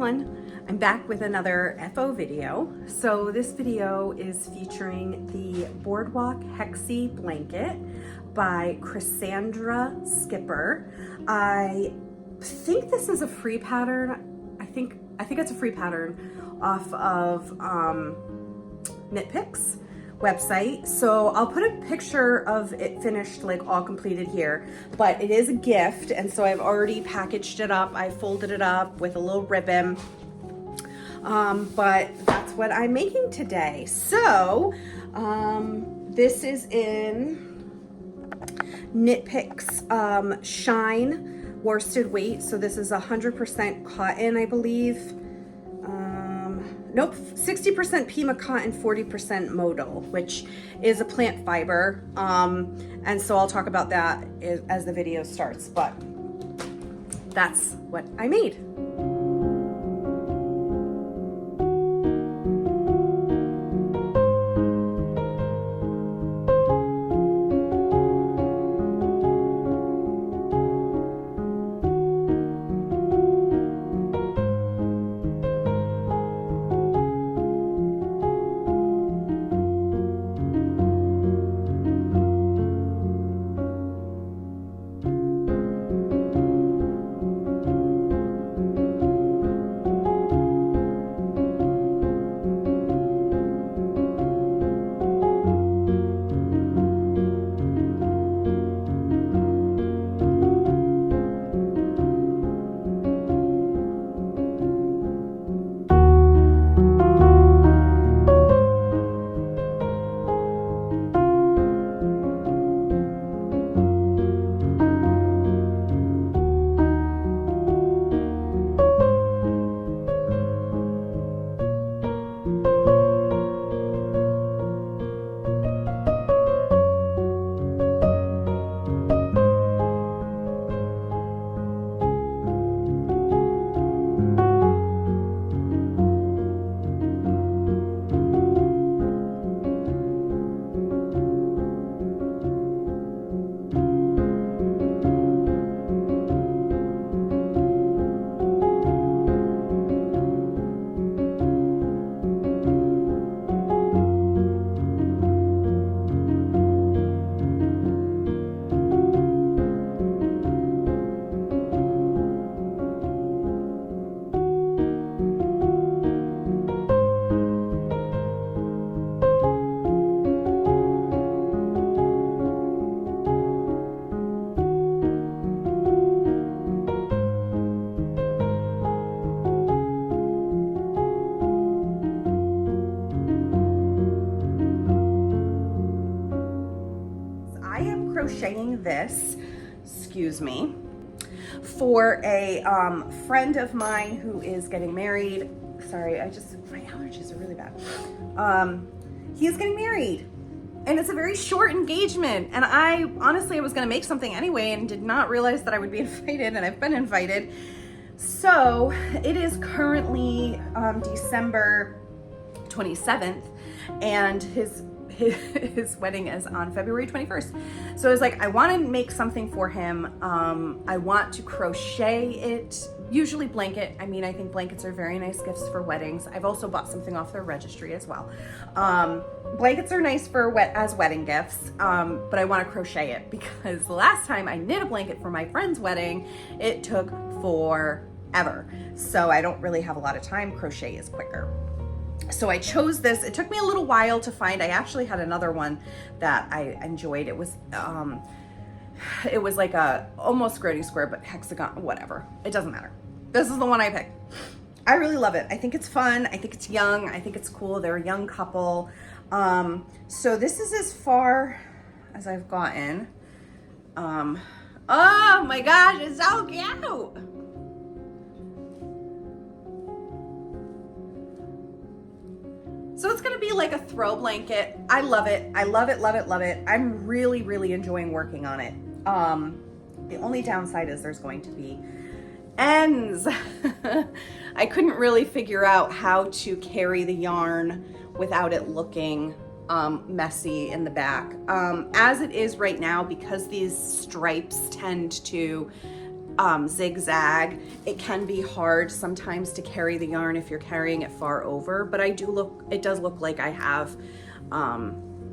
everyone, I'm back with another FO video. So this video is featuring the Boardwalk Hexi blanket by Chrisandra Skipper. I think this is a free pattern. I think it's a free pattern off of Knit Picks website. So I'll put a picture of it finished, like all completed here, but it is a gift. And so I've already packaged it up. I folded it up with a little ribbon. But that's what I'm making today. So this is in Knit Picks Shine worsted weight. So this is 100% cotton, I believe. Nope, 60% Pima cotton, 40% modal, which is a plant fiber. And so I'll talk about that as the video starts, but that's what I made. Crocheting this, excuse me, for a friend of mine who is getting married. Sorry, my allergies are really bad. He is getting married and it's a very short engagement, and I honestly was going to make something anyway and did not realize that I would be invited, and I've been invited. So it is currently December 27th and his wedding is on February 21st. So I was like, I want to make something for him. I want to crochet it, usually blanket. I mean, I think blankets are very nice gifts for weddings. I've also bought something off their registry as well. Blankets are nice for as wedding gifts, but I want to crochet it because the last time I knit a blanket for my friend's wedding, it took forever. So I don't really have a lot of time. Crochet is quicker. So I chose this. It took me a little while to find. I actually had another one that I enjoyed. It was like a almost granny square, but hexagon, whatever. It doesn't matter. This is the one I picked. I really love it. I think it's fun. I think it's young. I think it's cool. They're a young couple. So this is as far as I've gotten. Oh my gosh, it's so cute. So it's gonna be like a throw blanket. I love it. I love it, love it, love it. I'm really, really enjoying working on it. The only downside is there's going to be ends. I couldn't really figure out how to carry the yarn without it looking messy in the back. As it is right now, because these stripes tend to zigzag. It can be hard sometimes to carry the yarn if you're carrying it far over, but it does look like I have,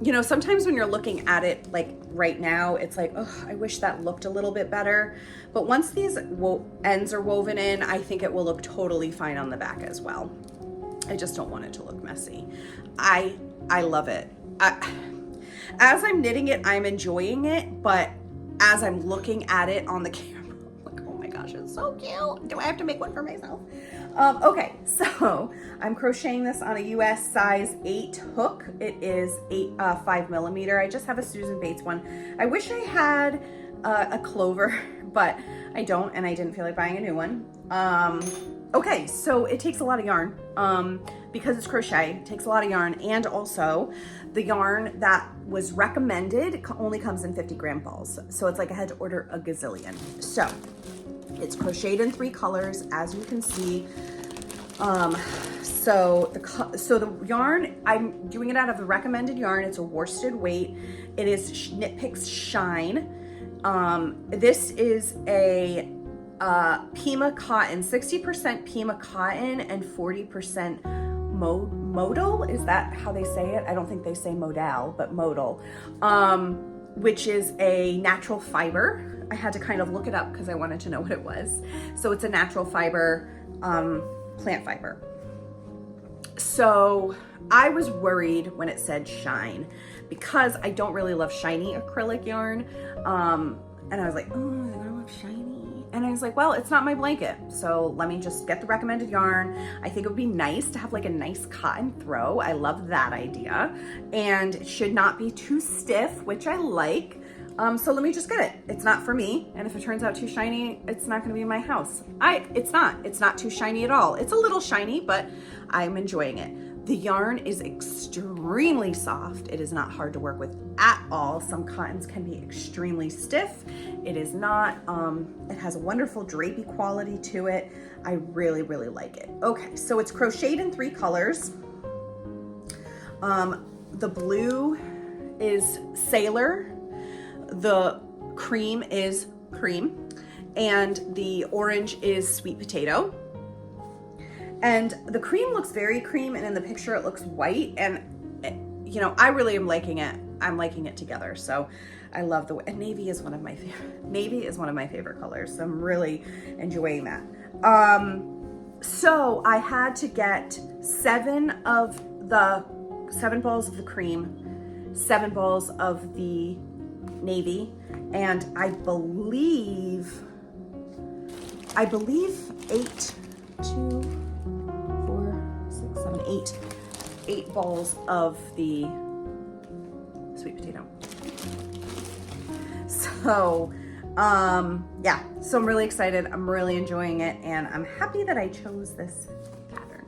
you know, sometimes when you're looking at it like right now, it's like, oh, I wish that looked a little bit better. But once these ends are woven in, I think it will look totally fine on the back as well. I just don't want it to look messy. I love it. As I'm knitting it, I'm enjoying it, but as I'm looking at it on the camera, I'm like, oh my gosh, it's so cute. Do I have to make one for myself? Okay, so I'm crocheting this on a US size 8 hook. It is 5mm. I just have a Susan Bates one. I wish I had a clover, but I don't, and I didn't feel like buying a new one. Okay, so it takes a lot of yarn. Because it's crochet, it takes a lot of yarn, and also the yarn that was recommended only comes in 50-gram balls. So it's like I had to order a gazillion. So it's crocheted in 3 colors, as you can see. So the yarn, I'm doing it out of the recommended yarn. It's a worsted weight. It is Knit Picks Shine. This is a Pima cotton, 60% Pima cotton and 40% modal. Is that how they say it? I don't think they say modal, but modal, which is a natural fiber. I had to kind of look it up because I wanted to know what it was. So it's a natural fiber, plant fiber. So I was worried when it said shine because I don't really love shiny acrylic yarn. And I was like, oh, I don't love shiny. And I was like, well, it's not my blanket. So let me just get the recommended yarn. I think it would be nice to have like a nice cotton throw. I love that idea. And it should not be too stiff, which I like. So let me just get it. It's not for me. And if it turns out too shiny, it's not gonna be in my house. It's not too shiny at all. It's a little shiny, but I'm enjoying it. The yarn is extremely soft. It is not hard to work with at all. Some cottons can be extremely stiff. It is not. It has a wonderful drapey quality to it. I really, really like it. Okay, so it's crocheted in 3 colors. The blue is Sailor. The cream is Cream. And the orange is Sweet Potato. And the cream looks very cream, and in the picture it looks white. And you know, I really am liking it. I'm liking it together. So I love the way, and navy is one of my favorite colors. So I'm really enjoying that. So I had to get 7 balls of the cream, 7 balls of the navy, and I believe 8 balls of the sweet potato. So, yeah, so I'm really excited. I'm really enjoying it, and I'm happy that I chose this pattern.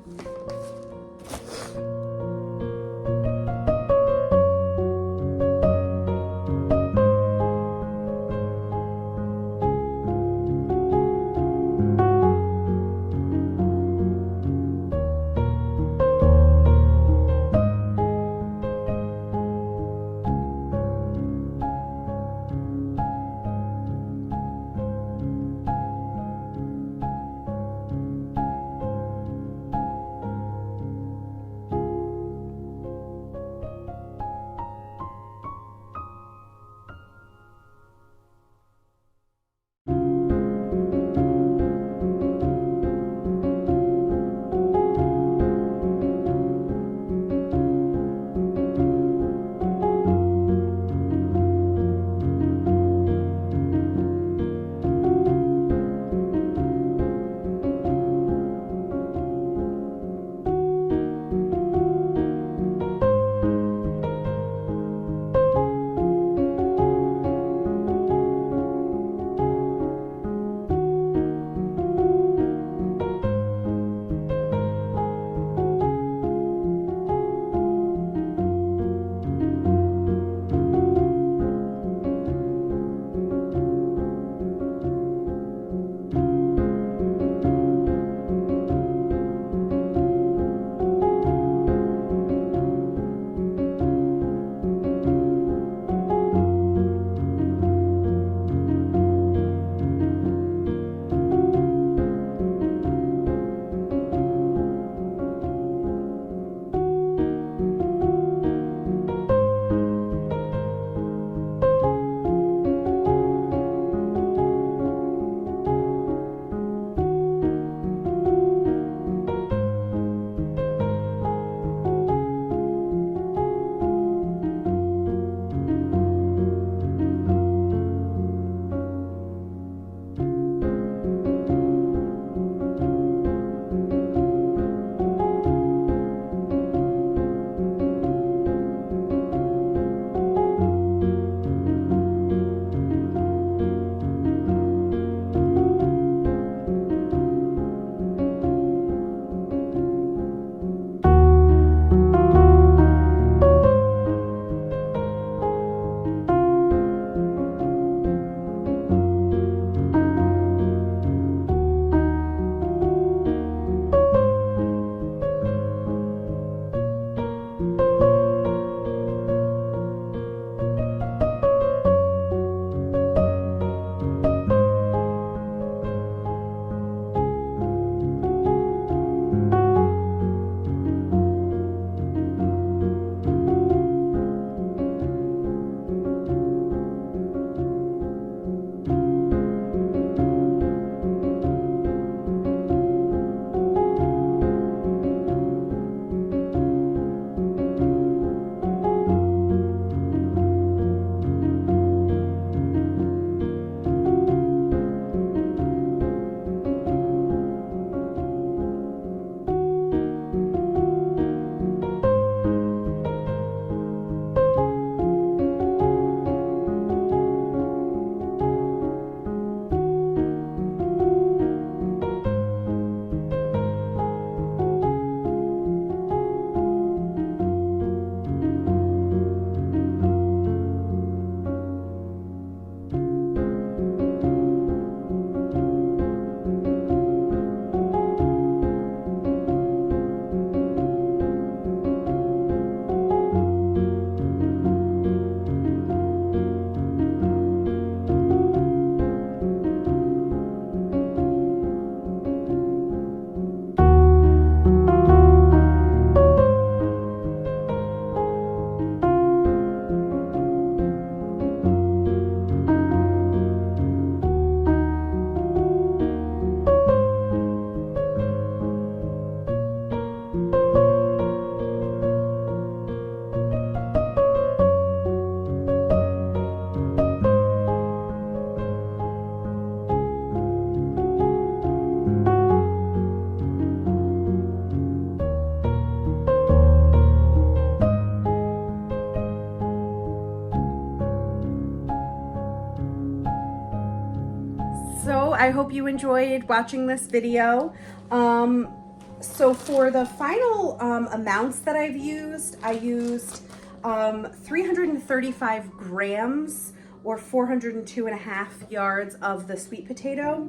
So I hope you enjoyed watching this video. So for the final amounts that I've used, I used 335 grams or 402.5 yards of the sweet potato.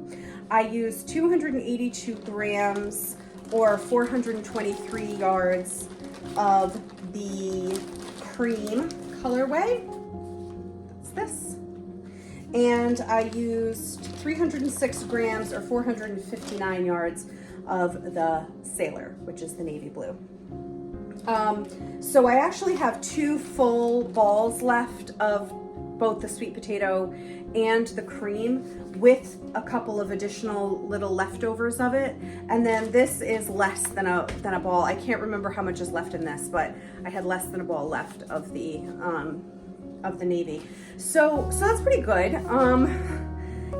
I used 282 grams or 423 yards of the cream colorway. That's this. And I used 306 grams or 459 yards of the Sailor, which is the navy blue. So I actually have 2 full balls left of both the sweet potato and the cream with a couple of additional little leftovers of it. And then this is less than a ball. I can't remember how much is left in this, but I had less than a ball left of the navy. So that's pretty good.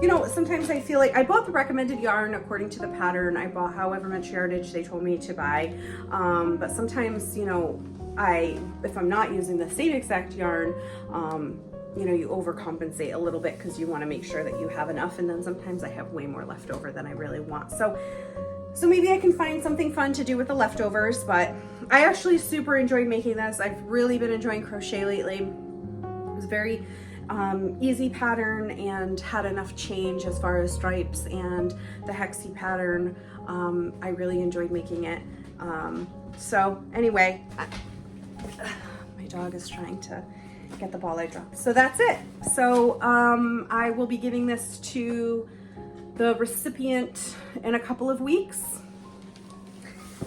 You know, sometimes I feel like I bought the recommended yarn according to the pattern. I bought however much yardage they told me to buy. But sometimes, you know, if I'm not using the same exact yarn, you know, you overcompensate a little bit because you want to make sure that you have enough. And then sometimes I have way more left over than I really want. So maybe I can find something fun to do with the leftovers, but I actually super enjoyed making this. I've really been enjoying crochet lately. It was very easy pattern and had enough change as far as stripes, and the Hexi pattern, I really enjoyed making it. So anyway, my dog is trying to get the ball I dropped. So that's it. So I will be giving this to the recipient in a couple of weeks.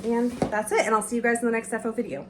And that's it. And I'll see you guys in the next FO video.